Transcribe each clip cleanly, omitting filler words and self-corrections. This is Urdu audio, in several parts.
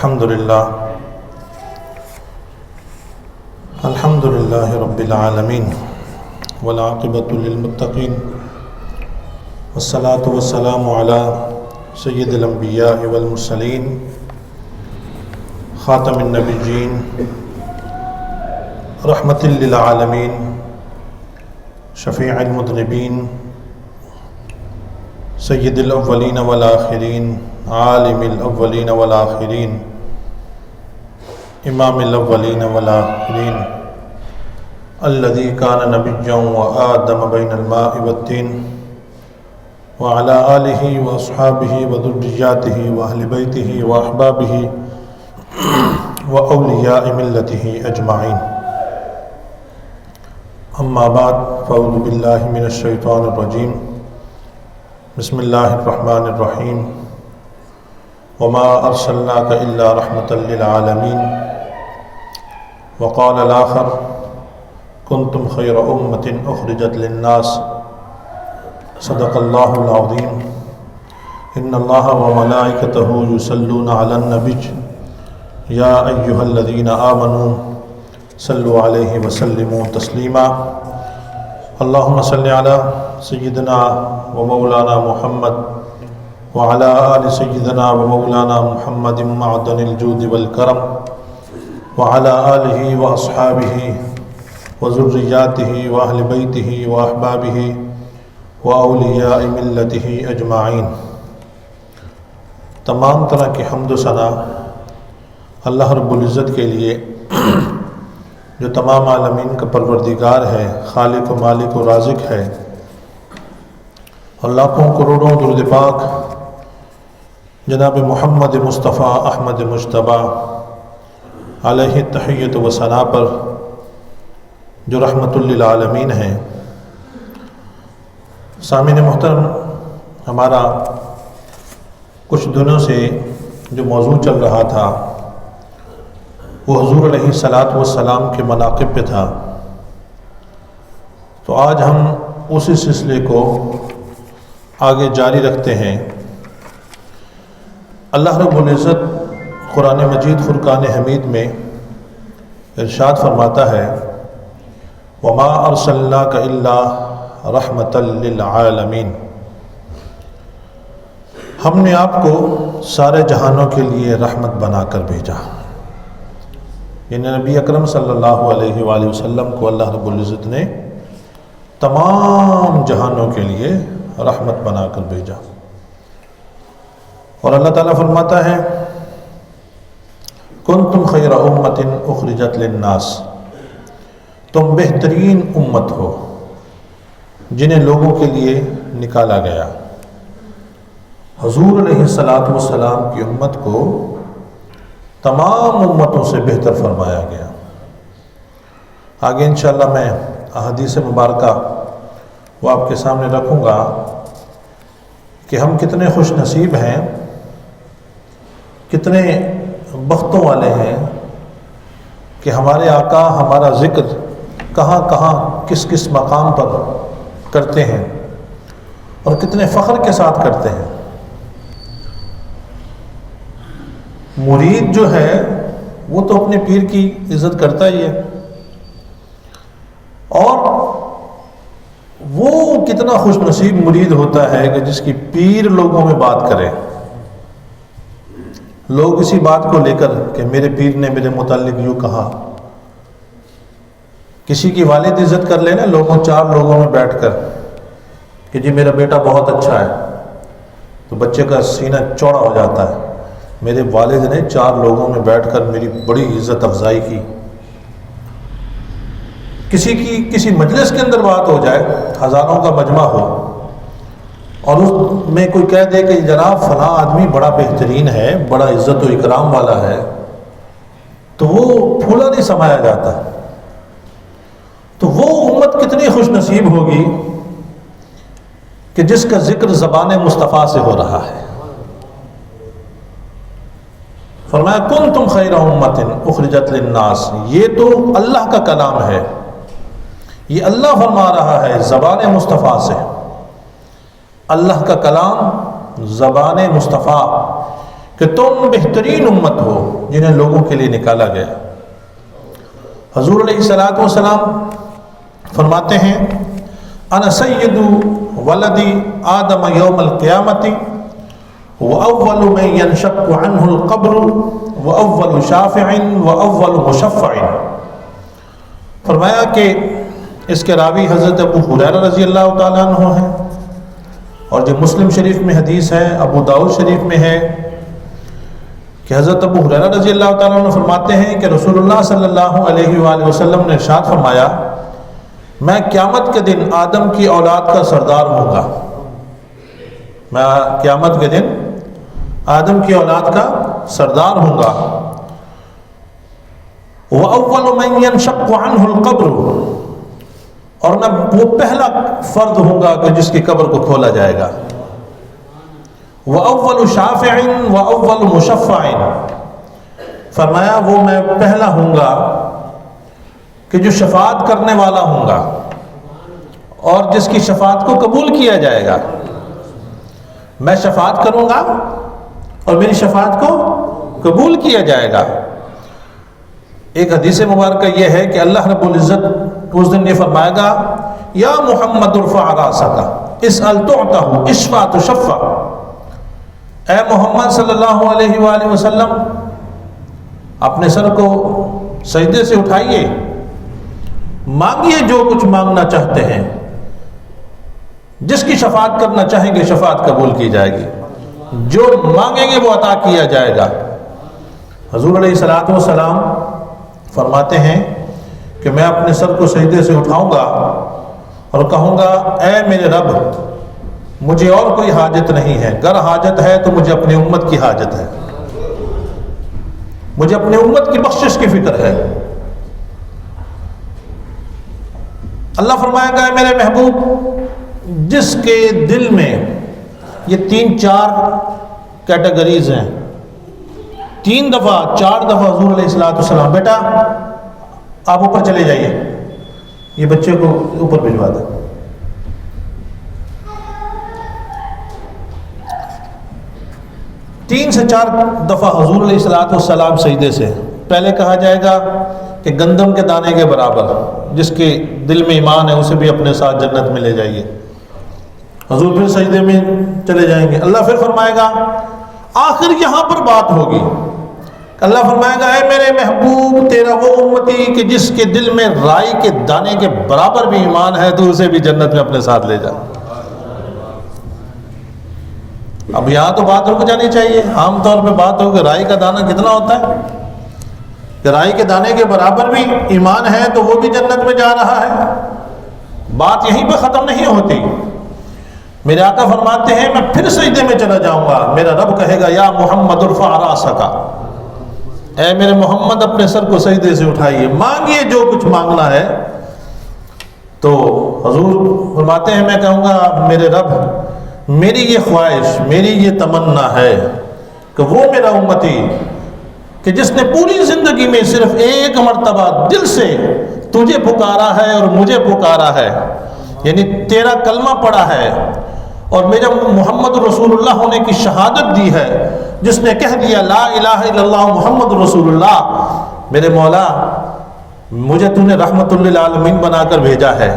الحمد للہ رب العالمین والعاقبۃ للمتقین والصلاة والسلام علی سید الانبیاء والمرسلین خاتم النبیین رحمۃ للعالمین شفیع المذنبین سید الاولین والآخرین عالم الاولین والآخرین امام الاولین والآخرین الذی کان نبیا وآدم بین الماء والطین وعلی آلہ واصحابہ وذریاتہ واہل بیتہ واحبابہ واولیاء ملتہ اجمعین اما بعد فاعوذ باللہ من الشیطان الرجیم بسم اللہ الرحمن الرحیم وما ارسلناک الا رحمۃ للعالمین وقال الآخر کنتم خیر امۃ اخرجت للناس صدق اللہ العظیم ان اللہ وملائکتہ یصلون علی النبی یا ایہا الذین آمنوا صلوا علیہ وسلموا تسلیما اللہم صل علی سیدنا و مولانا محمد وعلى آل سيدنا ومولانا محمد معدن الجود والكرم وعلى آله وأصحابه وذرياته وأهل بيته وأحبابه وأولياء ملته أجمعين۔ تمام طرح کی حمد و ثنا اللہ رب العزت کے لیے جو تمام عالمین کا پروردگار ہے، خالق و مالک و رازق ہے، اور لاکھوں کروڑوں درود پاک جناب محمد مصطفیٰ احمد مجتبیٰ علیہ تحیت و ثنا پر جو رحمت للعالمین ہیں۔ سامعین محترم، ہمارا کچھ دنوں سے جو موضوع چل رہا تھا وہ حضور علیہ الصلاۃ والسلام کے مناقب پہ تھا، تو آج ہم اسی سلسلے کو آگے جاری رکھتے ہیں۔ اللہ رب العزت قرآن مجید فرقان حمید میں ارشاد فرماتا ہے وما ارسلناک الا رحمۃ للعالمین، ہم نے آپ کو سارے جہانوں کے لیے رحمت بنا کر بھیجا، یعنی نبی اکرم صلی اللہ علیہ وآلہ وسلم کو اللہ رب العزت نے تمام جہانوں کے لیے رحمت بنا کر بھیجا۔ اور اللہ تعالیٰ فرماتا ہے کنتم خیر امۃ اخرجت للناس، تم بہترین امت ہو جنہیں لوگوں کے لیے نکالا گیا۔ حضور علیہ السلام کی امت کو تمام امتوں سے بہتر فرمایا گیا۔ آگے انشاءاللہ میں احادیث مبارکہ وہ آپ کے سامنے رکھوں گا کہ ہم کتنے خوش نصیب ہیں، کتنے بختوں والے ہیں کہ ہمارے آقا ہمارا ذکر کہاں کہاں کس کس مقام پر کرتے ہیں اور کتنے فخر کے ساتھ کرتے ہیں۔ مرید جو ہے وہ تو اپنے پیر کی عزت کرتا ہی ہے، اور وہ کتنا خوش نصیب مرید ہوتا ہے کہ جس کی پیر لوگوں میں بات کرے، لوگ اسی بات کو لے کر کہ میرے پیر نے میرے متعلق یوں کہا۔ کسی کی والد عزت کر لینا لوگوں، چار لوگوں میں بیٹھ کر کہ جی میرا بیٹا بہت اچھا ہے، تو بچے کا سینہ چوڑا ہو جاتا ہے، میرے والد نے چار لوگوں میں بیٹھ کر میری بڑی عزت افزائی کی۔ کسی مجلس کے اندر بات ہو جائے، ہزاروں کا مجمع ہو، اور اس میں کوئی کہہ دے کہ جناب فلاں آدمی بڑا بہترین ہے، بڑا عزت و اکرام والا ہے، تو وہ پھولا نہیں سمایا جاتا۔ تو وہ امت کتنی خوش نصیب ہوگی کہ جس کا ذکر زبان مصطفیٰ سے ہو رہا ہے۔ فرمایا کنتم خیر امۃ اخرجت للناس، یہ تو اللہ کا کلام ہے، یہ اللہ فرما رہا ہے زبان مصطفیٰ سے۔ اللہ کا کلام زبان مصطفیٰ کہ تم بہترین امت ہو جنہیں لوگوں کے لیے نکالا گیا۔ حضور علیہ الصلوۃ والسلام فرماتے ہیں انا سید ولد آدم یوم القیامت واول من ينشق عنه القبر واول شافع واول مشفع۔ فرمایا کہ اس کے راوی حضرت ابو ہریرہ رضی اللہ تعالیٰ عنہ ہیں، اور جو مسلم شریف میں حدیث ہے، ابو داؤد شریف میں ہے کہ حضرت ابو ہریرہ رضی اللہ تعالیٰ عنہ فرماتے ہیں کہ رسول اللہ صلی اللہ علیہ وآلہ وسلم نے ارشاد فرمایا میں قیامت کے دن آدم کی اولاد کا سردار ہوں گا، میں قیامت کے دن آدم کی اولاد کا سردار ہوں گا۔ وَأَوَّلُ مَنْ يَنْشَقُّ عَنْهُ الْقَبْرُ، اور میں وہ پہلا فرد ہوں گا کہ جس کی قبر کو کھولا جائے گا۔ وَأَوَّلُ شَافِعٍ وَأَوَّلُ مُشَفَّعٍ، فرمایا وہ میں پہلا ہوں گا کہ جو شفاعت کرنے والا ہوں گا اور جس کی شفاعت کو قبول کیا جائے گا۔ میں شفاعت کروں گا اور میری شفاعت کو قبول کیا جائے گا۔ ایک حدیث مبارکہ یہ ہے کہ اللہ رب العزت اس دن یہ فرمائے گا یا محمد ارفع راسک اسأل تعطہ اشفع تشفع، اے محمد صلی اللہ علیہ وآلہ وسلم اپنے سر کو سجدے سے اٹھائیے، مانگیے جو کچھ مانگنا چاہتے ہیں، جس کی شفاعت کرنا چاہیں گے شفاعت قبول کی جائے گی، جو مانگیں گے وہ عطا کیا جائے گا۔ حضور علیہ الصلوۃ والسلام فرماتے ہیں کہ میں اپنے سر کو سجدے سے اٹھاؤں گا اور کہوں گا اے میرے رب مجھے اور کوئی حاجت نہیں ہے، گر حاجت ہے تو مجھے اپنی امت کی حاجت ہے، مجھے اپنی امت کی بخشش کی فکر ہے۔ اللہ فرمائے گا اے میرے محبوب جس کے دل میں یہ 3-4 کیٹیگریز ہیں، 3 دفعہ 4 دفعہ حضور علیہ الصلوۃ والسلام بیٹا آپ اوپر چلے جائیے، یہ بچے کو اوپر بھجوا دیں۔ 3 سے 4 دفعہ حضور علیہ الصلوۃ والسلام سجدے سے، پہلے کہا جائے گا کہ گندم کے دانے کے برابر جس کے دل میں ایمان ہے اسے بھی اپنے ساتھ جنت میں لے جائیے۔ حضور پھر سجدے میں چلے جائیں گے، اللہ پھر فرمائے گا آخر یہاں پر بات ہوگی، اللہ فرمائے گا اے میرے محبوب تیرا وہ امتی کہ جس کے دل میں رائی کے دانے کے برابر بھی ایمان ہے تو اسے بھی جنت میں اپنے ساتھ لے جا۔ اب یہاں تو بات رک جانی چاہیے، عام طور پہ بات ہو کہ رائی کا دانہ کتنا ہوتا ہے، کہ رائی کے دانے کے برابر بھی ایمان ہے تو وہ بھی جنت میں جا رہا ہے۔ بات یہیں پہ ختم نہیں ہوتی، میرے آقا فرماتے ہیں میں پھر سجدے میں چلا جاؤں گا، میرا رب کہے گا یا محمد ارفع راسک، اے میرے محمد اپنے سر کو سجدے سے اٹھائیے، مانگیے جو کچھ مانگنا ہے۔ تو حضور فرماتے ہیں میں کہوں گا میرے رب میری یہ خواہش، میری یہ تمنا ہے کہ وہ میرا امتی کہ جس نے پوری زندگی میں صرف ایک مرتبہ دل سے تجھے پکارا ہے اور مجھے پکارا ہے، یعنی تیرا کلمہ پڑھا ہے اور میرا محمد رسول اللہ ہونے کی شہادت دی ہے، جس نے کہہ دیا لا الہ الا اللہ محمد رسول اللہ، میرے مولا مجھے تو نے رحمت للعالمین بنا کر بھیجا ہے،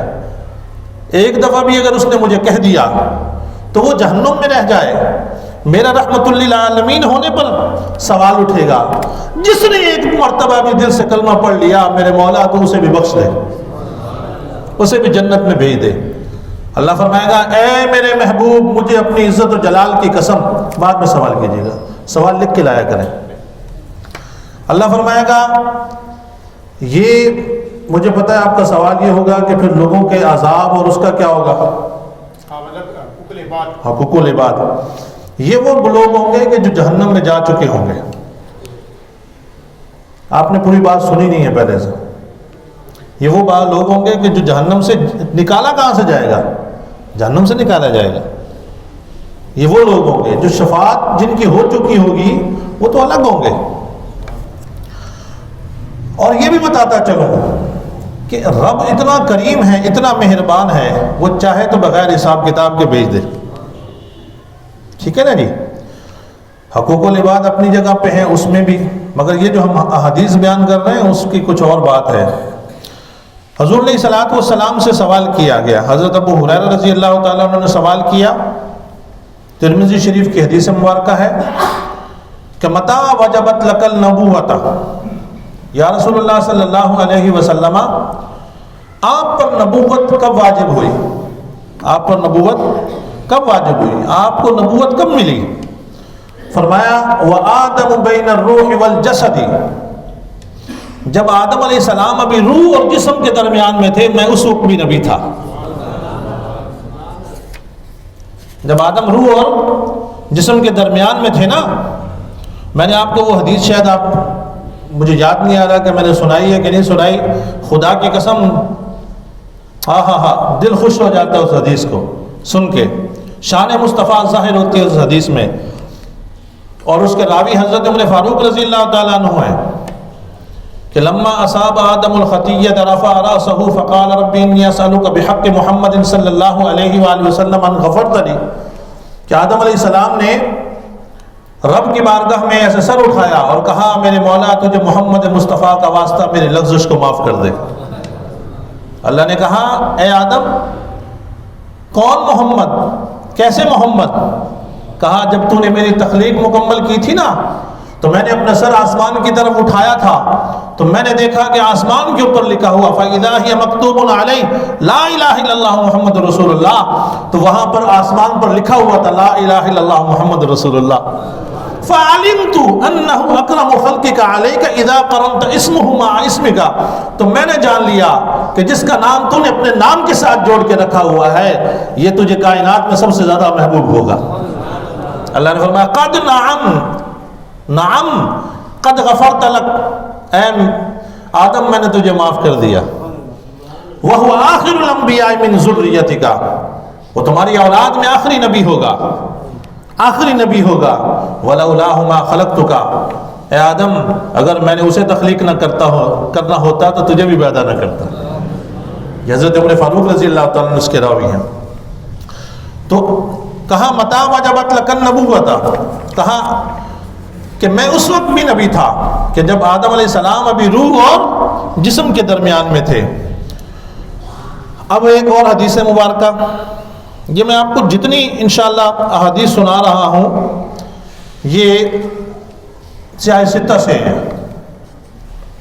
ایک دفعہ بھی اگر اس نے مجھے کہہ دیا تو وہ جہنم میں رہ جائے، میرا رحمت للعالمین ہونے پر سوال اٹھے گا، جس نے ایک مرتبہ بھی دل سے کلمہ پڑھ لیا میرے مولا تو اسے بھی بخش دے، اسے بھی جنت میں بھیج دے۔ اللہ فرمائے گا اے میرے محبوب مجھے اپنی عزت و جلال کی قسم، بعد میں سوال کیجیے گا، سوال لکھ کے لایا کریں۔ اللہ فرمائے گا یہ مجھے پتہ ہے آپ کا سوال یہ ہوگا کہ پھر لوگوں کے عذاب اور اس کا کیا ہوگا، حقوق العباد، یہ وہ لوگ ہوں گے کہ جو جہنم میں جا چکے ہوں گے۔ آپ نے پوری بات سنی نہیں ہے پہلے سے، یہ وہ لوگ ہوں گے کہ جو جہنم سے نکالا کہاں سے جائے گا، جہنم سے نکالا جائے گا۔ یہ وہ لوگ ہوں گے جو شفاعت جن کی ہو چکی ہوگی وہ تو الگ ہوں گے۔ اور یہ بھی بتاتا چلوں کہ رب اتنا کریم ہے، اتنا مہربان ہے، وہ چاہے تو بغیر حساب کتاب کے بھیج دے، ٹھیک ہے نا جی۔ حقوق العباد اپنی جگہ پہ ہیں اس میں بھی، مگر یہ جو ہم احادیث بیان کر رہے ہیں اس کی کچھ اور بات ہے۔ حضور علیہ الصلوۃ والسلام سے سوال کیا گیا، حضرت ابو ہریرہ رضی اللہ تعالیٰ عنہ نے سوال کیا، ترمذی شریف کی حدیث مبارکہ ہے کہ متى وجبت لک النبوۃ، یا رسول اللہ صلی اللہ علیہ وسلم آپ پر نبوت کب واجب ہوئی؟ آپ پر نبوت کب واجب ہوئی؟ آپ کو نبوت کب ملی؟ فرمایا وآدم بین الروح والجسد، جب آدم علیہ السلام ابھی روح اور جسم کے درمیان میں تھے، میں اس وقت بھی نبی تھا۔ جب آدم روح اور جسم کے درمیان میں تھے نا، میں نے آپ کو وہ حدیث، شاید آپ، مجھے یاد نہیں آ رہا کہ میں نے سنائی ہے کہ نہیں سنائی، خدا کی قسم ہاں دل خوش ہو جاتا ہے اس حدیث کو سن کے، شان مصطفیٰ ظاہر ہوتی ہے اس حدیث میں، اور اس کے راوی حضرت عمر فاروق رضی اللہ تعالیٰ عنہ ہیں کہ لما اصاب آدم الخطیۃ رفع رأسہ فقال رب انی اسألک بحق محمد صلی اللہ علیہ وآلہ وسلم ان غفرت لی، کہ آدم علیہ السلام نے رب کی بارگاہ میں ایسے سر اٹھایا اور کہا میرے مولا تجھے محمد مصطفیٰ کا واسطہ میرے لغزش کو معاف کر دے۔ اللہ نے کہا اے آدم کون محمد، کیسے محمد؟ کہا جب تو نے میری تخلیق مکمل کی تھی نا تو میں نے اپنا سر آسمان کی طرف اٹھایا تھا تو میں نے دیکھا کہ آسمان کے اوپر لکھا ہوا فَإِذَا هِيَ مَكْتُوبٌ عَلَيْهِ لَا إِلَهَ إِلَّا اللَّهُ مُحَمَّدٌ رَسُولُ اللَّهِ، تو وہاں پر آسمان پر لکھا ہوا تھا لا الہ الا اللہ محمد رسول اللہ۔ فَعَلِمْتُ أَنَّهُ أَكْرَمُ خَلْقِكَ عَلَيْكَ إِذَا قَرَنْتَ اسْمُهُ مَعَ اسْمِكَ، تو میں نے جان لیا کہ جس کا نام تو نے اپنے نام کے ساتھ جوڑ کے رکھا ہوا ہے یہ تجھے کائنات میں سب سے زیادہ محبوب ہوگا۔ اللہ نے فرمایا قد نعم قد غفرت لک، اے آدم میں نے تجھے معاف کر دیا۔ وَهُوَ آخِرُ الْأَنْبِيَاءِ مِنْ ذُرِّيَّتِكَ، وہ تمہاری اولاد میں آخری نبی ہوگا، آخری نبی ہوگا۔ وَلَوْلَاهُ مَا خَلَقْتُكَ، اے آدم اگر میں نے اسے تخلیق نہ کرنا ہوتا تو تجھے بھی پیدا نہ کرتا۔ حضرت عمر فاروق رضی اللہ تعالیٰ عنہ اس کے راوی ہیں۔ تو کہا متى وجبت لک النبوۃ، کہا کہ میں اس وقت بھی نبی تھا کہ جب آدم علیہ السلام ابھی روح اور جسم کے درمیان میں تھے۔ اب ایک اور حدیث مبارکہ، یہ میں آپ کو جتنی انشاءاللہ احادیث سنا رہا ہوں یہ سیاہ ستہ سے ہیں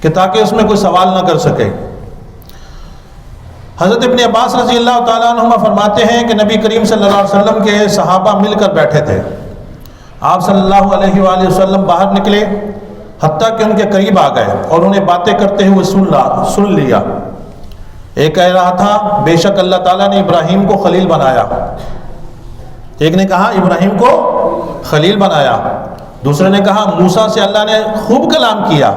کہ تاکہ اس میں کوئی سوال نہ کر سکے۔ حضرت ابن عباس رضی اللہ تعالیٰ عنہما فرماتے ہیں کہ نبی کریم صلی اللہ علیہ وسلم کے صحابہ مل کر بیٹھے تھے، آپ صلی اللہ علیہ وآلہ وسلم باہر نکلے حتیٰ کہ ان کے قریب آ گئے اور انہیں باتیں کرتے ہوئے سن لیا۔ ایک کہہ رہا تھا بے شک اللہ تعالیٰ نے ابراہیم کو خلیل بنایا، ایک نے کہا ابراہیم کو خلیل بنایا، دوسرے نے کہا موسیٰ سے اللہ نے خوب کلام کیا،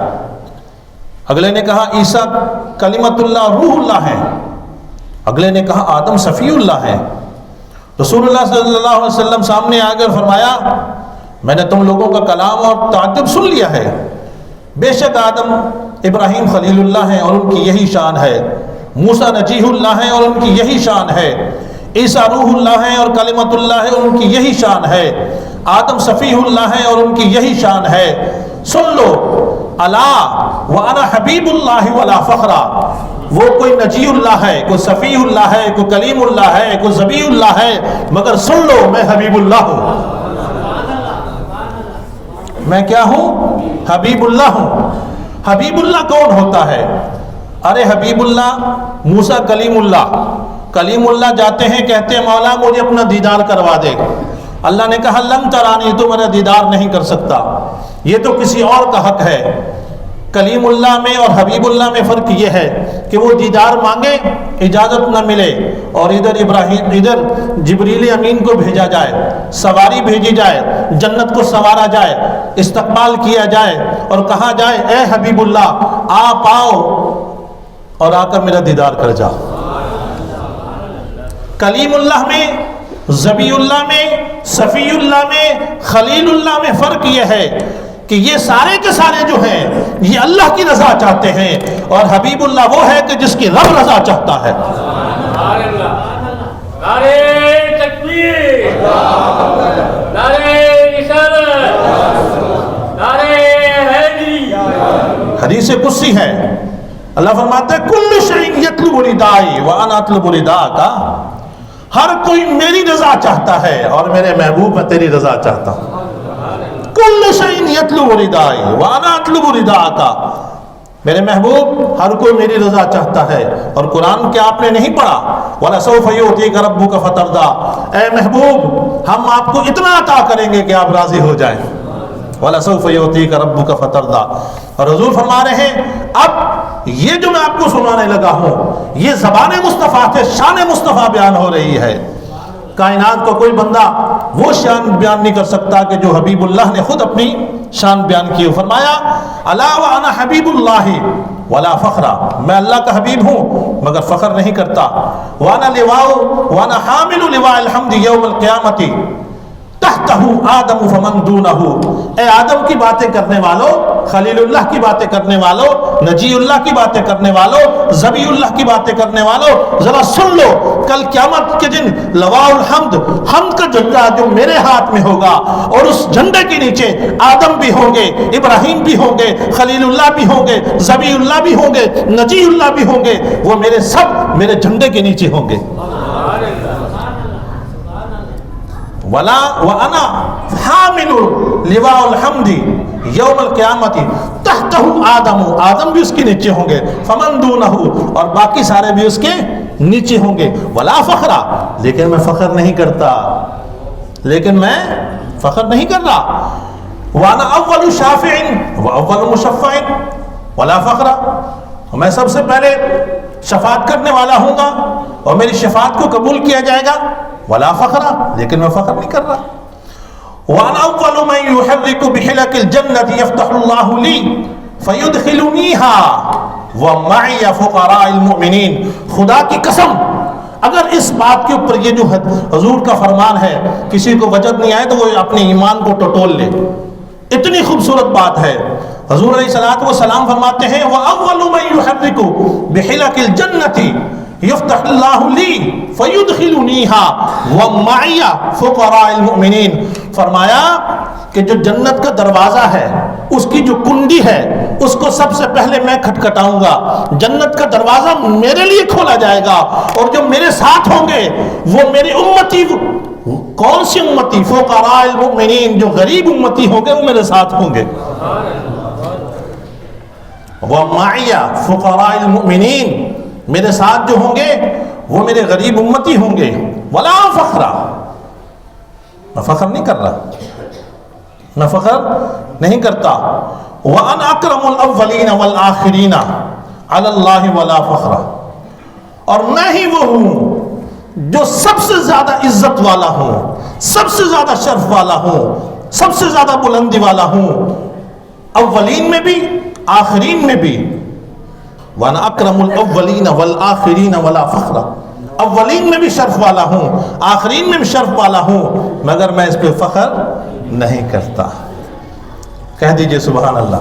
اگلے نے کہا عیسیٰ کلمت اللہ روح اللہ ہے، اگلے نے کہا آدم صفی اللہ ہے۔ رسول اللہ صلی اللہ علیہ وسلم سامنے آ کر فرمایا میں نے تم لوگوں کا کلام اور تعجب سن لیا ہے، بے شک آدم ابراہیم خلیل اللہ ہیں اور ان کی یہی شان ہے، موسیٰ نجیح اللہ ہیں اور ان کی یہی شان ہے، عیسیٰ روح اللہ ہیں اور کلمت اللہ ہے اور ان کی یہی شان ہے، آدم صفیح اللہ ہیں اور ان کی یہی شان ہے۔ سن لو الا وانا حبیب اللہ ولا فخرا، وہ کوئی نجی اللہ ہے، کوئی صفیح اللہ ہے، کوئی کلیم اللہ ہے، کوئی ذبیح اللہ ہے، مگر سن لو میں حبیب اللہ ہوں۔ میں کیا ہوں؟ حبیب اللہ ہوں۔ حبیب اللہ کون ہوتا ہے؟ ارے حبیب اللہ موسیٰ کلیم اللہ، کلیم اللہ جاتے ہیں کہتے ہیں مولا مجھے اپنا دیدار کروا دے، اللہ نے کہا لن ترانی، تو میرا دیدار نہیں کر سکتا، یہ تو کسی اور کا حق ہے۔ کلیم اللہ میں اور حبیب اللہ میں فرق یہ ہے کہ وہ دیدار مانگے اجازت نہ ملے اور ادھر جبریل امین کو بھیجا جائے، سواری بھیجی جائے، جنت کو سوارا جائے، استقبال کیا جائے اور کہا جائے اے حبیب اللہ آپ آؤ اور آ کر میرا دیدار کر جاؤ۔ کلیم اللہ میں، ذبیح اللہ میں، صفی اللہ میں، خلیل اللہ میں فرق یہ ہے کہ یہ سارے کے سارے جو ہیں یہ اللہ کی رضا چاہتے ہیں اور حبیب اللہ وہ ہے کہ جس کی رب رضا چاہتا ہے۔ نعرہ تکبیر، نعرہ رسالت، کرسی ہے. اللہ فرماتا ہے کل شیء یطلب ردائی وانا اطلب رداک. ہر کوئی میری رضا چاہتا ہے اور میرے محبوب میں تیری رضا چاہتا ہوں. کل شیء یطلب ردائی وانا اطلب رداک. میرے محبوب ہر کوئی میری رضا چاہتا ہے. اور قرآن کیا آپ نے نہیں پڑھا؟ وَلَسَوْفَ يُعْطِيكَ رَبُّكَ فَتَرْضَىٰ. اے محبوب ہم آپ کو اتنا عطا کریں گے کہ آپ راضی ہو جائیں. وَلَسَوْفَ يُعْطِيكَ رَبُّكَ فَتَرْضَىٰ. اور حضور فرما رہے ہیں اب یہ جو میں آپ کو سنانے لگا ہوں یہ زبان مصطفیٰ سے شان مصطفیٰ بیان ہو رہی ہے. کائنات کو کوئی بندہ وہ شان بیان نہیں کر سکتا کہ جو حبیب اللہ نے خود اپنی شان بیان کی. فرمایا الا وانا حبیب اللہ ولا فخرا. میں اللہ کا حبیب ہوں مگر فخر نہیں کرتا. وانا لواء وانا حامل لواء الحمد یوم القیامت تحتہ آدم فمن دونہ. اے آدم کی باتیں کرنے والوں، خلیل اللہ کی باتیں کرنے والوں، نجی اللہ کی باتیں کرنے والوں، ذبی اللہ کی باتیں کرنے والوں، ذرا سن لو کل قیامت کے دن لواء الحمد، حمد کا جھنڈا جو میرے ہاتھ میں ہوگا اور اس جھنڈے کے نیچے آدم بھی ہوں گے، ابراہیم بھی ہوں گے، خلیل اللہ بھی ہوں گے، ذبی اللہ بھی ہوں گے، نجی اللہ بھی ہوں گے. وہ میرے سب میرے جھنڈے کے نیچے ہوں گے. ولا وانا حامل لواء الحمد یوم القیامت تحتہ آدم. آدم بھی اس کے نیچے ہوں گے. فمن دونہ، اور باقی سارے بھی اس کے نیچے ہوں گے. ولا فخرا، لیکن میں فخر نہیں کرتا. لیکن میں فخر نہیں کر رہا. وانا اول شافع واول مشفع ولا فخرا. میں سب سے پہلے شفاعت کرنے والا ہوں گا اور میری شفاعت کو قبول کیا جائے گا. ولا فخرا، لیکن میں فخر نہیں کر رہا. وانا اول من يحرك بحلق الجنة يفتح الله لي فيدخلنيها ومعي فقراء المؤمنين. خدا کی قسم اگر اس بات کے اوپر یہ جو حضور کا فرمان ہے کسی کو وجد نہیں آئے تو وہ اپنے ایمان کو ٹٹول لے. اتنی خوبصورت بات ہے. حضور علیہ الصلوۃ والسلام فرماتے ہیں وَأَوَّلُ مَن يُحَرِّكُ بِحِلَقِ الْجَنَّةِ یفتح اللہ لی فیدخلنیہا ومعی فقراء المؤمنین. فرمایا کہ جو جنت کا دروازہ ہے اس کی جو کنڈی ہے اس کو سب سے پہلے میں کھٹکھٹاؤں گا. جنت کا دروازہ میرے لیے کھولا جائے گا اور جو میرے ساتھ ہوں گے وہ میری امتی. کون سی امتی؟ فقراء المؤمنین، جو غریب امتی ہوں گے وہ میرے ساتھ ہوں گے. ومعی فقراء المؤمنین، میرے ساتھ جو ہوں گے وہ میرے غریب امتی ہوں گے. ولا فخرا، میں فخر نہیں کر رہا، میں فخر نہیں کرتا. وَأَنَا أَكْرَمُ الْأَوَّلِينَ وَالْآخِرِينَ عَلَى اللَّهِ وَلَا فَخْرَ. اور میں ہی وہ ہوں جو سب سے زیادہ عزت والا ہوں، سب سے زیادہ شرف والا ہوں، سب سے زیادہ بلندی والا ہوں، اولین میں بھی آخرین میں بھی. وَأَنَا أَكْرَمُ الْأَوَّلِينَ وَالْآخِرِينَ وَلَا فَخْرَ. اولین میں بھی شرف والا ہوں، آخرین میں بھی شرف والا ہوں، مگر میں اس پہ فخر نہیں کرتا. کہہ دیجئے سبحان اللہ.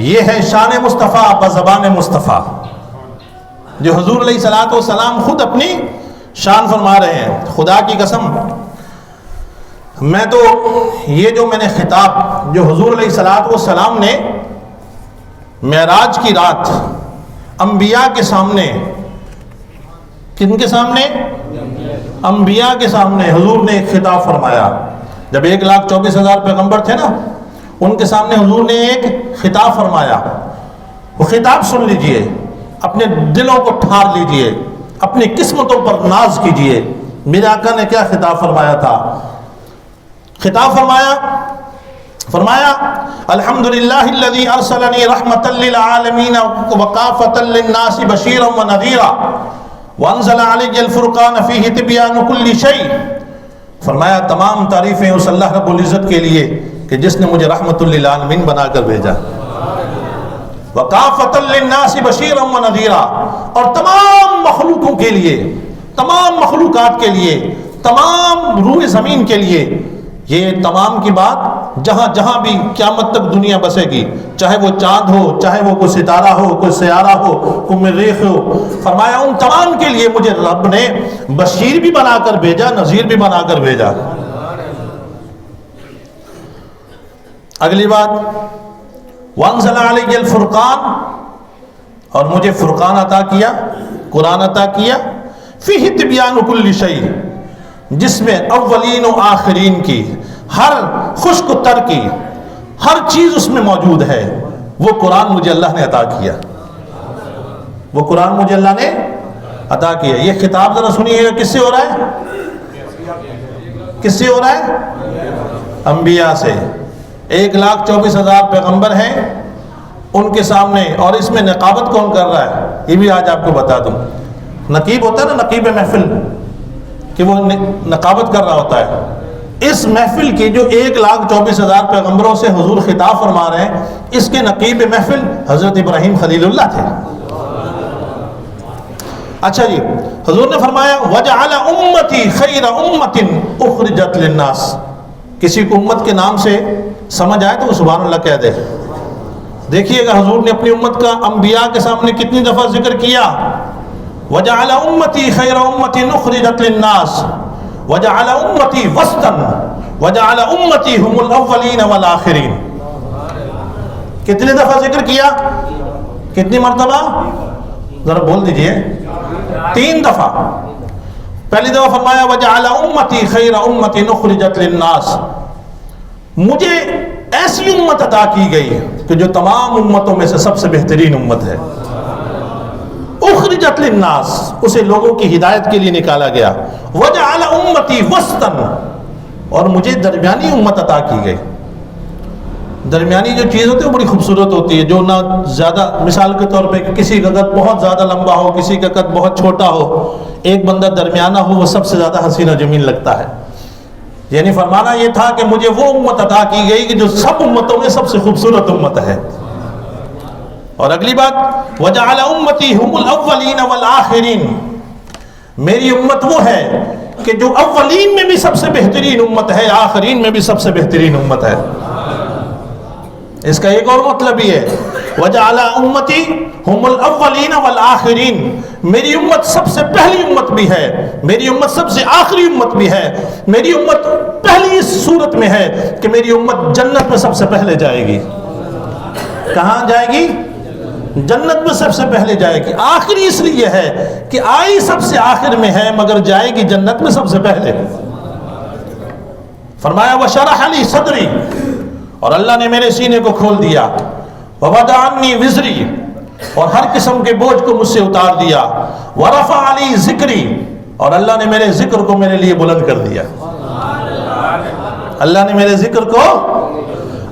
یہ ہے شان مصطفیٰ بزبان مصطفیٰ جو حضور علیہ الصلوۃ والسلام خود اپنی شان فرما رہے ہیں. خدا کی قسم میں تو یہ جو میں نے خطاب جو حضور علیہ الصلوۃ والسلام نے معراج کی رات انبیاء کے سامنے، کن کے سامنے؟ انبیاء کے سامنے حضور نے ایک خطاب فرمایا. جب 1,24,000 پیغمبر تھے نا، ان کے سامنے حضور نے ایک خطاب فرمایا. وہ خطاب سن لیجئے، اپنے دلوں کو ٹھار لیجئے، اپنی قسمتوں پر ناز کیجئے. میرے آقا نے کیا خطاب فرمایا تھا؟ خطاب فرمایا الحمدللہ الذی ارسلنی رحمتا للعالمین وکافتا للناس بشیرا ونذیرا وانزل علی الفرقان فیہ تبیان کل شیء. فرمایا تمام تعریفیں اس اللہ رب العزت کے لیے کہ جس نے مجھے رحمت للعالمین بنا کر بھیجا. وکافتا للناس بشیرا ونذیرا، اور تمام مخلوقوں کے لیے، تمام مخلوقات کے لیے، تمام روح زمین کے لیے. یہ تمام کی بات جہاں جہاں بھی قیامت تک دنیا بسے گی، چاہے وہ چاند ہو، چاہے وہ کوئی ستارہ ہو، کوئی سیارہ ہو، کوئی مریخ ہو. فرمایا ان تمام کے لیے مجھے رب نے بشیر بھی بنا کر بھیجا، نذیر بھی بنا کر بھیجا. اگلی بات وانزل علی الفرقان، اور مجھے فرقان عطا کیا، قرآن عطا کیا، فیہ تبیان کل شیء، جس میں اولین و آخرین کی، ہر خشک و تر کی ہر چیز اس میں موجود ہے۔ وہ قرآن مجھے اللہ نے عطا کیا، وہ قرآن مجھے اللہ نے عطا کیا۔ یہ خطاب ذرا سنیے گا، کس سے ہو رہا ہے؟ کس سے ہو رہا ہے؟ انبیاء سے۔ 1,24,000 پیغمبر ہیں ان کے سامنے، اور اس میں نقابت کون کر رہا ہے یہ بھی آج آپ کو بتا دوں۔ نقیب ہوتا ہے نا، نقیب محفل، کہ وہ نقابت کر رہا ہوتا ہے۔ اس محفل کی جو 1,24,000 پیغمبروں سے حضور خطاب فرما رہے ہیں، اس کے نقیب محفل حضرت ابراہیم خلیل اللہ تھے۔ اچھا جی، حضور نے فرمایا وَجَعَلَ أُمَّتِي خَيْرَ أُمَّةٍ أُخْرِجَتْ لِلنَّاسِ۔ کسی کو امت کے نام سے سمجھ آئے تو وہ سبحان اللہ کہہ دے۔ دیکھیے گا حضور نے اپنی امت کا انبیاء کے سامنے کتنی دفعہ ذکر کیا۔ وَجَعَلَ أُمَّتِي خَيْرَ أُمَّةٍ أُخْرِجَتْ لِلنَّاسِ وَجَعَلَ أُمَّتِي وَسْطًا وَجَعَلَ أُمَّتِي هُمُ الْأَوَّلِينَ وَالْآخِرِينَ۔ کتنی دفعہ ذکر کیا؟ کتنی مرتبہ؟ ذرا بول دیجئے۔ 3 دفعہ۔ پہلی دفعہ فرمایا وَجَعَلَ أُمَّتِي خَيْرَ أُمَّةٍ أُخْرِجَتْ لِلنَّاسِ، مجھے ایسی امت عطا کی گئی کہ جو تمام امتوں میں سے سب سے بہترین امت ہے۔ اخرجت للناس، اسے لوگوں کی ہدایت کے لیے نکالا گیا۔ وجعل امتی وسطن، اور مجھے درمیانی امت عطا کی گئی۔ درمیانی جو چیز ہوتی ہے وہ بڑی خوبصورت ہوتی ہے، جو نہ زیادہ، مثال کے طور پہ کسی کا قد بہت زیادہ لمبا ہو، کسی کا قد بہت چھوٹا ہو، ایک بندہ درمیانہ ہو، وہ سب سے زیادہ حسین و جمیل لگتا ہے۔ یعنی فرمانا یہ تھا کہ مجھے وہ امت عطا کی گئی کہ جو سب امتوں میں سب سے خوبصورت امت ہے۔ اور اگلی بات وَجَعَلَ أُمَّتِي هُمُ الْأَوَّلِينَ وَالْآخِرِينَ، میری امت وہ ہے کہ جو اولین میں بھی سب سے بہترین امت ہے، آخرین میں بھی سب سے بہترین امت ہے۔ اس کا ایک اور مطلب یہ ہے وَجَعَلَ أُمَّتِي هُمُ الْأَوَّلِينَ وَالْآخِرِينَ، میری امت سب سے پہلی امت بھی ہے، میری امت سب سے آخری امت بھی ہے۔ میری امت پہلی اس صورت میں ہے کہ میری امت جنت میں سب سے پہلے جائے گی۔ کہاں جائے گی؟ جنت میں سب سے پہلے جائے گی۔ آخری اس لیے ہے کہ آئی سب سے آخر میں ہے مگر جائے گی جنت میں سب سے پہلے۔ فرمایا وَشَرَحَ لِي صَدْرِي، اور اللہ نے میرے سینے کو کھول دیا۔ وَوَضَعَ عَنِّي وِزْرِي، اور ہر قسم کے بوجھ کو مجھ سے اتار دیا۔ وَرَفَعَ لِي ذِكْرِي، اور اللہ نے میرے ذکر کو میرے لیے بلند کر دیا۔ اللہ نے میرے ذکر کو،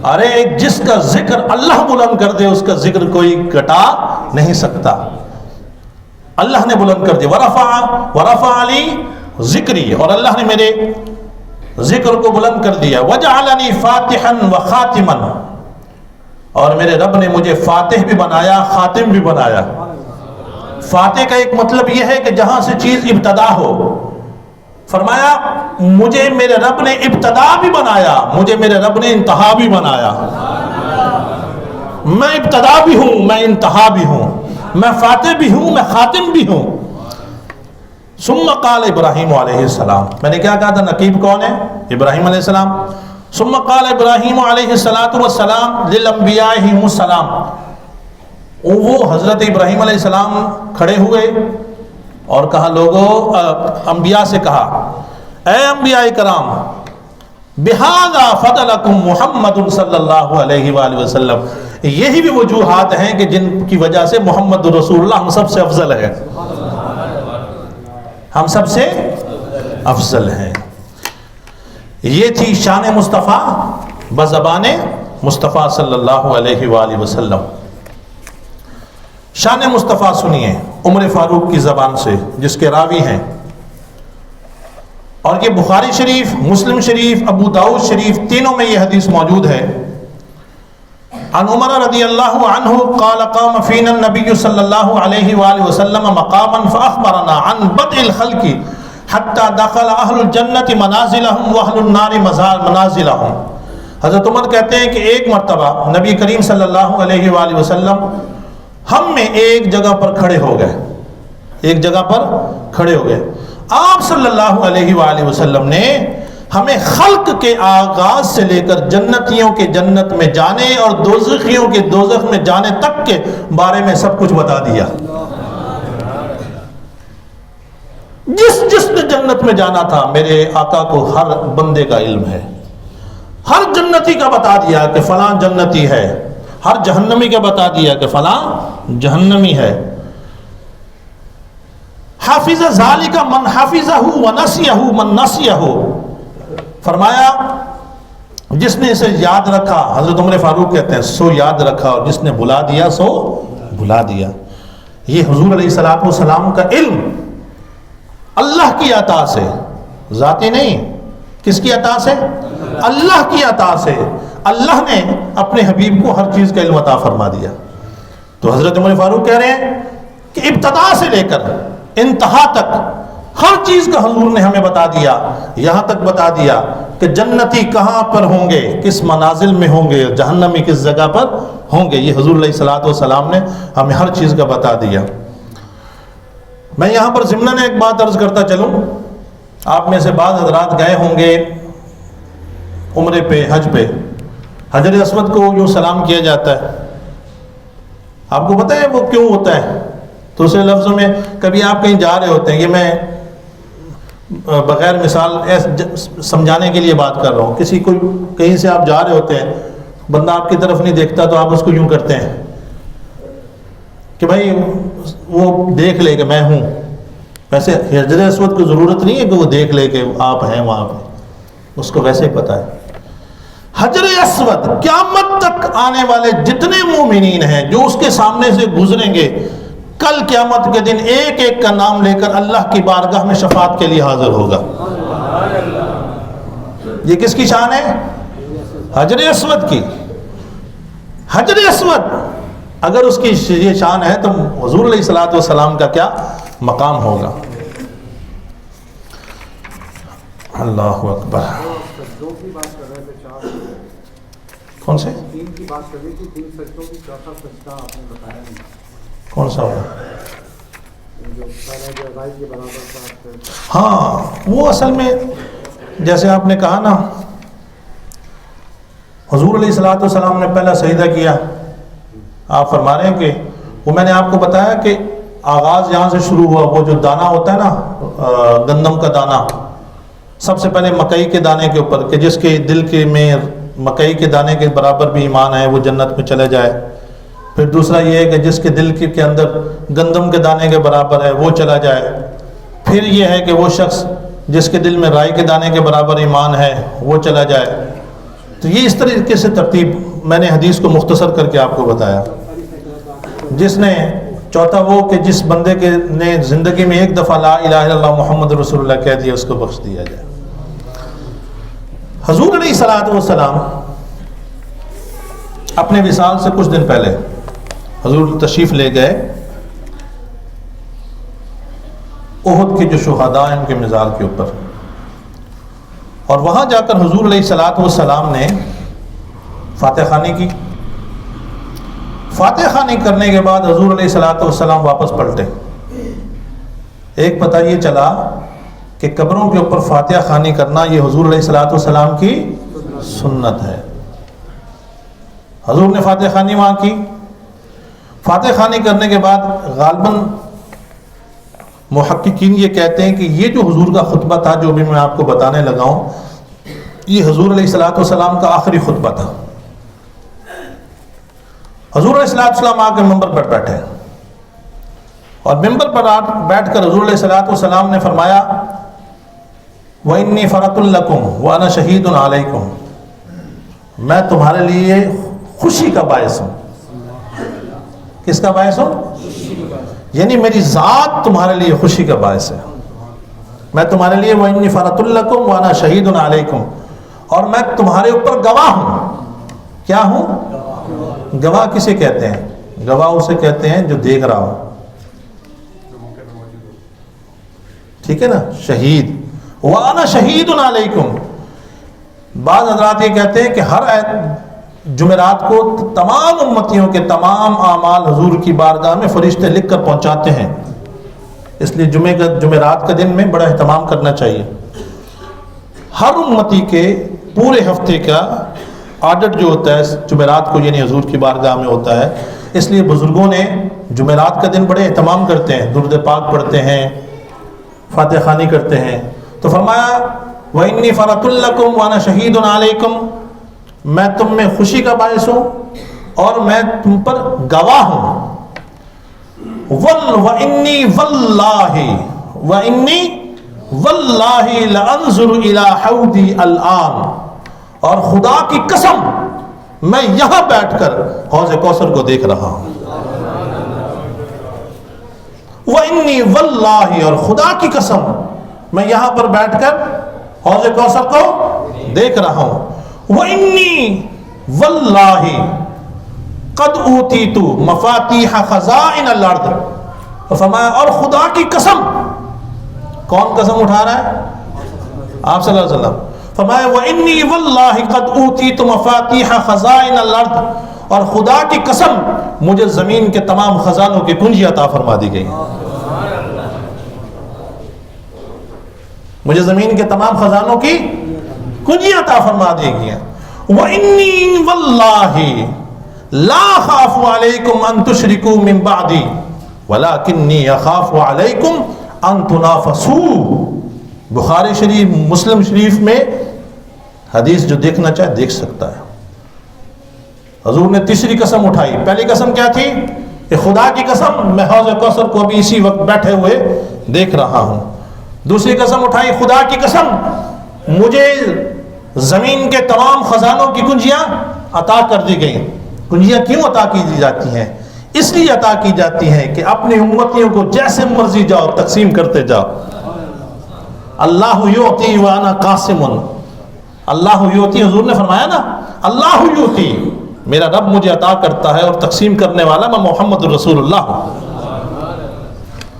ارے جس کا ذکر اللہ بلند کر دے اس کا ذکر کوئی گھٹا نہیں سکتا۔ اللہ نے بلند کر دیا۔ وَرَفَعَ لِي ذِكْرِي، اور اللہ نے میرے ذکر کو بلند کر دیا۔ وَجَعَلَنِي فَاتِحًا وَخَاتِمًا، اور میرے رب نے مجھے فاتح بھی بنایا، خاتم بھی بنایا۔ فاتح کا ایک مطلب یہ ہے کہ جہاں سے چیز ابتدا ہو۔ فرمایا مجھے میرے رب نے ابتدا بھی بنایا، مجھے میرے رب نے انتہا بھی بنایا۔ میں ابتدا بھی ہوں، میں انتہا بھی ہوں، میں فاتح بھی ہوں، میں خاتم بھی ہوں۔ ثم قال ابراہیم علیہ السلام، میں نے کیا کہا تھا نقیب کون ہے؟ ابراہیم علیہ السلام۔ ثم قال ابراہیم علیہ السلام للانبیاء السلام، وہ حضرت ابراہیم علیہ السلام کھڑے ہوئے اور کہا لوگوں، انبیاء سے کہا اے انبیاء کرام، بہذا فضلکم محمد صلی اللہ علیہ وآلہ وسلم، یہی بھی وجوہات ہیں کہ جن کی وجہ سے محمد رسول اللہ ہم سب سے افضل ہے، ہم سب سے افضل ہیں۔ یہ تھی شان مصطفیٰ بزبان مصطفیٰ صلی اللہ علیہ وآلہ وسلم۔ شان مصطفیٰ سنیے عمر فاروق کی زبان سے، جس کے راوی ہیں، اور یہ بخاری شریف، مسلم شریف، ابو داؤد شریف تینوں میں یہ حدیث موجود ہے۔ عن عمر رضی اللہ عنہ قال قام فینا النبی صلی اللہ علیہ وآلہ وسلم مقاما فاخبرنا عن بدء الخلق حتی دخل اہل الجنت منازلہم واہل النار منازلہم۔ حضرت عمر کہتے ہیں کہ ایک مرتبہ نبی کریم صلی اللہ علیہ وآلہ وسلم ہم میں ایک جگہ پر کھڑے ہو گئے، ایک جگہ پر کھڑے ہو گئے۔ آپ صلی اللہ علیہ وآلہ وسلم نے ہمیں خلق کے آغاز سے لے کر جنتیوں کے جنت میں جانے اور دوزخیوں کے دوزخ میں جانے تک کے بارے میں سب کچھ بتا دیا. جس نے جنت میں جانا تھا میرے آقا کو ہر بندے کا علم ہے. ہر جنتی کا بتا دیا کہ فلاں جنتی ہے، ہر جہنمی کا بتا دیا کہ فلاں جہنمی ہے. حافظ ذالک من حافظہ ونسیہ من نسیہ، فرمایا جس نے اسے یاد رکھا، حضرت عمر فاروق کہتے ہیں سو یاد رکھا، اور جس نے بھلا دیا سو بھلا دیا. یہ حضور علیہ الصلوۃ والسلام کا علم اللہ کی عطا سے، ذاتی نہیں، کس کی عطا سے؟ اللہ کی عطا سے. اللہ نے اپنے حبیب کو ہر چیز کا علم عطا فرما دیا. تو حضرت عمر فاروق کہہ رہے ہیں کہ ابتدا سے لے کر انتہا تک ہر چیز کا حضور نے ہمیں بتا دیا. یہاں تک بتا دیا کہ جنتی کہاں پر ہوں گے، کس منازل میں ہوں گے، جہنمی کس جگہ پر ہوں گے. یہ حضور علیہ الصلوۃ والسلام نے ہمیں ہر چیز کا بتا دیا. میں یہاں پر ضمناً ایک بات عرض کرتا چلوں. آپ میں سے بعض حضرات گئے ہوں گے عمرے پہ، حج پہ. حجر اسود کو یوں سلام کیا جاتا ہے. آپ کو پتہ ہے وہ کیوں ہوتا ہے؟ دوسرے لفظوں میں کبھی آپ کہیں جا رہے ہوتے ہیں، یہ میں بغیر مثال سمجھانے کے لیے بات کر رہا ہوں. کسی کو کہیں سے آپ جا رہے ہوتے ہیں، بندہ آپ کی طرف نہیں دیکھتا تو آپ اس کو یوں کرتے ہیں کہ بھائی وہ دیکھ لے کہ میں ہوں. ویسے حجر اسود کو ضرورت نہیں ہے کہ وہ دیکھ لے کہ آپ ہیں وہاں پہ، اس کو ویسے ہی پتہ ہے. حجر اسود قیامت تک آنے والے جتنے مومنین ہیں جو اس کے سامنے سے گزریں گے، کل قیامت کے دن ایک ایک کا نام لے کر اللہ کی بارگاہ میں شفاعت کے لیے حاضر ہوگا. یہ کس کی شان ہے؟ حجر اسود کی. حجر اسود اگر اس کی یہ شان ہے تو حضور علیہ الصلوۃ والسلام کا کیا مقام ہوگا. اللہ اکبر. کون سے؟ کون سا ہوگا؟ ہاں وہ اصل میں جیسے آپ نے کہا نا، حضور علیہ الصلوۃ والسلام نے پہلا سجدہ کیا. آپ فرما رہے ہیں کہ وہ میں نے آپ کو بتایا کہ آغاز یہاں سے شروع ہوا. وہ جو دانہ ہوتا ہے نا، گندم کا دانہ، سب سے پہلے مکئی کے دانے کے اوپر کہ جس کے دل کے میں مکئی کے دانے کے برابر بھی ایمان ہے وہ جنت میں چلے جائے. پھر دوسرا یہ ہے کہ جس کے دل کے اندر گندم کے دانے کے برابر ہے وہ چلا جائے. پھر یہ ہے کہ وہ شخص جس کے دل میں رائی کے دانے کے برابر ایمان ہے وہ چلا جائے. تو یہ اس طریقے سے ترتیب میں نے حدیث کو مختصر کر کے آپ کو بتایا. جس نے چوتھا وہ کہ جس بندے کے نے زندگی میں ایک دفعہ لا الہ الا اللہ محمد رسول اللہ کہہ دیا اس کو بخش دیا جائے. حضور علیہ الصلوۃ والسلام اپنے وصال سے کچھ دن پہلے حضور تشریف لے گئے احد کے جو شہداء ہیں ان کے مزار کے اوپر، اور وہاں جا کر حضور علیہ الصلوۃ والسلام نے فاتح خوانی کی. فاتح خوانی کرنے کے بعد حضور علیہ الصلوۃ والسلام واپس پلٹے. ایک پتہ یہ چلا کہ قبروں کے اوپر فاتحہ خوانی کرنا یہ حضور علیہ الصلوۃ والسلام کی سنت ہے. حضور نے فاتحہ خوانی وہاں کی. فاتحہ خوانی کرنے کے بعد غالباً محققین یہ کہتے ہیں کہ یہ جو حضور کا خطبہ تھا جو بھی میں آپ کو بتانے لگا ہوں، یہ حضور علیہ الصلوۃ والسلام کا آخری خطبہ تھا. حضور علیہ الصلوۃ والسلام آ کے ممبر پر بیٹھے، اور ممبر پر بیٹھ کر حضور علیہ الصلوۃ والسلام نے فرمایا وَإِنِّي فَرَطٌ لَكُمْ وَأَنَا شَهِيدٌ عَلَيْكُمْ، میں تمہارے لیے خوشی کا باعث ہوں. کس کا باعث ہوں؟ یعنی میری ذات تمہارے لیے خوشی کا باعث ہے. میں تمہارے لیے وَإِنِّي فَرَطٌ لَكُمْ وَأَنَا شَهِيدٌ عَلَيْكُمْ، اور میں تمہارے اوپر گواہ ہوں. کیا ہوں؟ گواہ کسے کہتے ہیں؟ گواہ اسے کہتے ہیں جو دیکھ رہا ہو. ٹھیک ہے نا؟ شہید. وَأَنَا شَهِيدٌ عَلَيْكُمْ. بعض حضرات یہ کہتے ہیں کہ ہر جمعرات کو تمام امتیوں کے تمام اعمال حضور کی بارگاہ میں فرشتے لکھ کر پہنچاتے ہیں، اس لیے جمعرات کا دن میں بڑا اہتمام کرنا چاہیے. ہر امتی کے پورے ہفتے کا آڈٹ جو ہوتا ہے جمعرات کو یعنی حضور کی بارگاہ میں ہوتا ہے، اس لیے بزرگوں نے جمعرات کا دن بڑے اہتمام کرتے ہیں، درود پاک پڑھتے ہیں، فاتحہ خوانی کرتے ہیں۔ تو فرمایا وَإِنِّي فَرَطٌ لَكُمْ وَأَنَا شَهِيدٌ عَلَيْكُمْ، میں تم میں خوشی کا باعث ہوں اور میں تم پر گواہ ہوں۔ وَإِنِّي وَاللَّهِ لَأَنظُرُ إِلَىٰ حَوْضِي الْآنَ، اور خدا کی قسم میں یہاں بیٹھ کر حوض کوثر کو دیکھ رہا ہوں۔ وَإِنِّي وَاللَّهِ، اور خدا کی قسم میں یہاں پر بیٹھ کر حوض کوثر کو دیکھ رہا ہوں۔ وَإِنِّي وَاللَّهِ قَدْ أُوتِيتُ مَفَاتِيحَ خَزَائِنَ الْأَرْضِ، تو فرمایا اور خدا کی قسم، کون قسم اٹھا رہا ہے؟ آپ صلی اللہ علیہ وسلم۔ فرمایا وَإِنِّي وَاللَّهِ قَدْ أُوتِيتُ مَفَاتِيحَ خَزَائِنَ الْأَرْضِ، اور خدا کی قسم مجھے زمین کے تمام خزانوں کی کنجی عطا فرما دی گئی، مجھے زمین کے تمام خزانوں کی کنجی عطا فرما دی گئی ہیں۔ وَإِنِّي وَاللَّهِ لَا خَافُ عَلَيْكُمْ أَن تُشْرِكُوا مِن بَعْدِي وَلَكِنِّي أَخَافُ عَلَيْكُمْ أَن تُنَافَسُوا۔ بخاری شریف، مسلم شریف میں حدیث جو دیکھنا چاہے دیکھ سکتا ہے۔ حضور نے تیسری قسم اٹھائی۔ پہلی قسم کیا تھی کہ خدا کی قسم میں حوض کوثر کو ابھی اسی وقت بیٹھے ہوئے دیکھ رہا ہوں۔ دوسری قسم اٹھائی خدا کی قسم مجھے زمین کے تمام خزانوں کی کنجیاں عطا کر دی گئیں۔ کنجیاں کیوں عطا کی جاتی ہیں؟ اس لیے عطا کی جاتی ہیں کہ اپنی امتیوں کو جیسے مرضی جاؤ تقسیم کرتے جاؤ۔ اللہ یعطی وانا قاسم، اللہ یعطی، حضور نے فرمایا نا اللہ یعطی، میرا رب مجھے عطا کرتا ہے اور تقسیم کرنے والا میں محمد رسول اللہ ہوں۔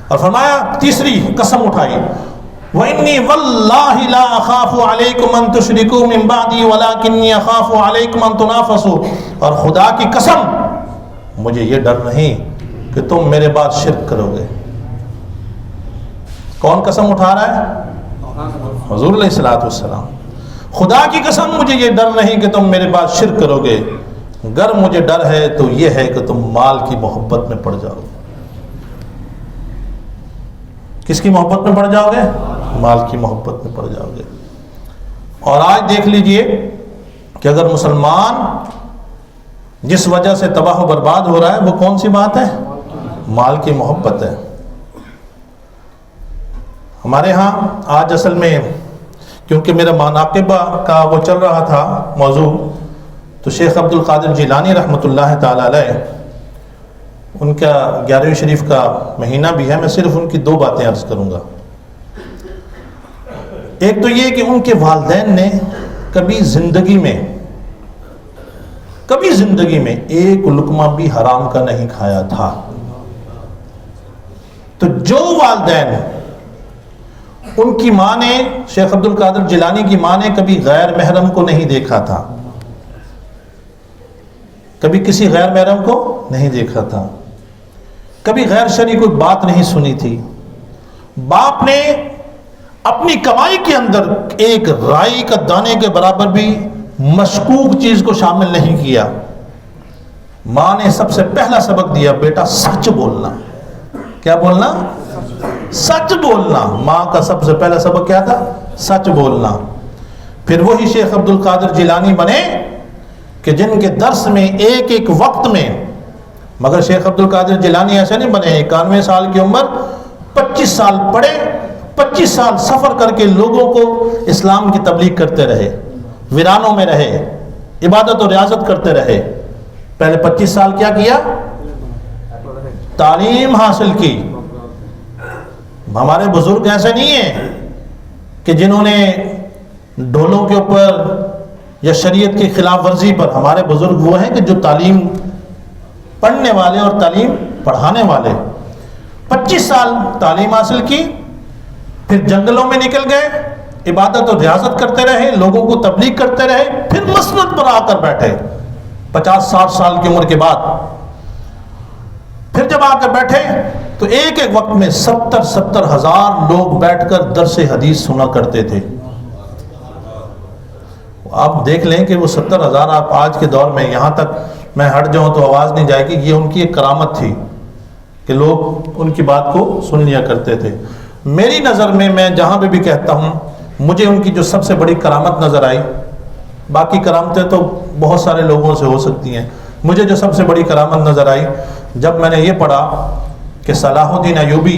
اور فرمایا تیسری قسم اٹھائی وَإِنِّي وَاللَّهِ لَا أَخَافُ عَلَيْكُمْ أَن تُشْرِكُوا مِن بَعْدِي وَلَكِنِّي أَخَافُ عَلَيْكُمْ أَن تُنَافَسُوا، اور خدا کی قسم مجھے یہ ڈر نہیں کہ تم میرے بعد شرک کرو گے۔ کون قسم اٹھا رہا ہے؟ حضور علیہ الصلوۃ والسلام۔ خدا کی قسم مجھے یہ ڈر نہیں کہ تم میرے بعد شرک کرو گے، گر مجھے ڈر ہے تو یہ ہے کہ تم مال کی محبت میں پڑ جاؤ گے۔ کس کی محبت میں پڑ جاؤ گے؟ مال کی محبت میں پڑ جاؤ گے۔ اور آج دیکھ لیجئے کہ اگر مسلمان جس وجہ سے تباہ و برباد ہو رہا ہے وہ کون سی بات ہے؟ مال کی محبت ہے۔ ہمارے ہاں آج اصل میں کیونکہ میرا مناقبہ کا وہ چل رہا تھا موضوع، تو شیخ عبد القادر جیلانی رحمۃ اللہ تعالی علیہ، ان کا 11ویں شریف کا مہینہ بھی ہے، میں صرف ان کی دو باتیں عرض کروں گا۔ ایک تو یہ کہ ان کے والدین نے کبھی زندگی میں ایک لقمہ بھی حرام کا نہیں کھایا تھا۔ تو جو والدین، ان کی ماں نے، شیخ عبد القادر جیلانی کی ماں نے کبھی غیر محرم کو نہیں دیکھا تھا، کبھی کسی غیر محرم کو نہیں دیکھا تھا، کبھی غیر شرعی کوئی بات نہیں سنی تھی، باپ نے اپنی کمائی کے اندر ایک رائی کا دانے کے برابر بھی مشکوک چیز کو شامل نہیں کیا۔ ماں نے سب سے پہلا سبق دیا، بیٹا سچ بولنا۔ کیا بولنا؟ سچ بولنا۔ ماں کا سب سے پہلا سبق کیا تھا؟ سچ بولنا۔ پھر وہی شیخ عبد القادر جیلانی بنے کہ جن کے درس میں ایک ایک وقت میں، مگر شیخ عبد القادر جیلانی ایسے نہیں بنے، 91 سال کی عمر، 25 سال پڑھے، 25 سال سفر کر کے لوگوں کو اسلام کی تبلیغ کرتے رہے، ویرانوں میں رہے، عبادت و ریاضت کرتے رہے۔ پہلے 25 سال کیا کیا؟ تعلیم حاصل کی۔ ہمارے بزرگ ایسے نہیں ہیں کہ جنہوں نے ڈھولوں کے اوپر یا شریعت کی خلاف ورزی پر، ہمارے بزرگ وہ ہیں کہ جو تعلیم پڑھنے والے اور تعلیم پڑھانے والے۔ 25 سال تعلیم حاصل کی، پھر جنگلوں میں نکل گئے، عبادت اور ریاضت کرتے رہے، لوگوں کو تبلیغ کرتے رہے، پھر مسند پر آ کر بیٹھے 50-60 سال کی عمر کے بعد۔ پھر جب آ کر بیٹھے تو ایک ایک وقت میں 70 ہزار لوگ بیٹھ کر درس حدیث سنا کرتے تھے۔ آپ دیکھ لیں کہ وہ 70,000 آپ آج کے دور میں یہاں تک میں ہٹ جاؤں تو آواز نہیں جائے گی، یہ ان کی ایک کرامت تھی کہ لوگ ان کی بات کو سن لیا کرتے تھے۔ میری نظر میں جہاں پہ بھی کہتا ہوں، مجھے ان کی جو سب سے بڑی کرامت نظر آئی، باقی کرامتیں تو بہت سارے لوگوں سے ہو سکتی ہیں، مجھے جو سب سے بڑی کرامت نظر آئی جب میں نے یہ پڑھا کہ صلاح الدین ایوبی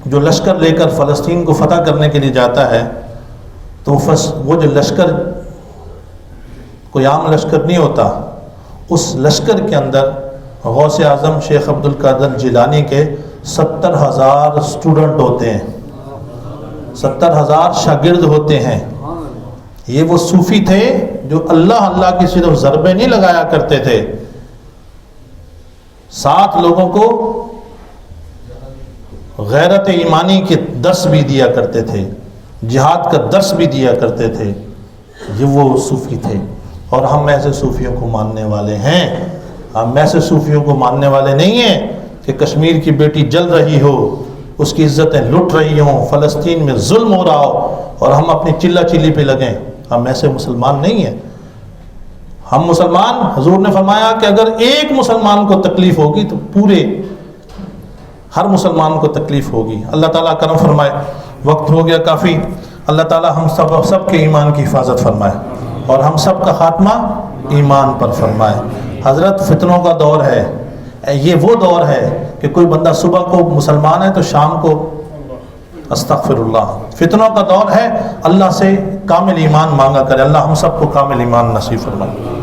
جو لشکر لے کر فلسطین کو فتح کرنے کے لیے جاتا ہے، تو وہ جو لشکر کوئی عام لشکر نہیں ہوتا، اس لشکر کے اندر غوث اعظم شیخ عبد القادر جیلانی کے 70,000 اسٹوڈنٹ ہوتے ہیں، 70,000 شاگرد ہوتے ہیں۔ یہ وہ صوفی تھے جو اللہ اللہ کی صرف ضربیں نہیں لگایا کرتے تھے، ساتھ لوگوں کو غیرت ایمانی کے درس بھی دیا کرتے تھے، جہاد کا درس بھی دیا کرتے تھے۔ یہ وہ صوفی تھے، اور ہم ایسے صوفیوں کو ماننے والے ہیں۔ ہم ایسے صوفیوں کو ماننے والے نہیں ہیں کہ کشمیر کی بیٹی جل رہی ہو، اس کی عزتیں لٹ رہی ہوں، فلسطین میں ظلم ہو رہا ہو اور ہم اپنی چلا چلی پہ لگیں۔ ہم ایسے مسلمان نہیں ہیں۔ ہم مسلمان، حضور نے فرمایا کہ اگر ایک مسلمان کو تکلیف ہوگی تو پورے ہر مسلمان کو تکلیف ہوگی۔ اللہ تعالیٰ کرم فرمائے۔ وقت ہو گیا کافی۔ اللہ تعالیٰ ہم سب کے ایمان کی حفاظت فرمائے اور ہم سب کا خاتمہ ایمان پر فرمائے۔ حضرت فتنوں کا دور ہے، یہ وہ دور ہے کہ کوئی بندہ صبح کو مسلمان ہے تو شام کو استغفر اللہ۔ فتنوں کا دور ہے، اللہ سے کامل ایمان مانگا کرے۔ اللہ ہم سب کو کامل ایمان نصیب فرمائے۔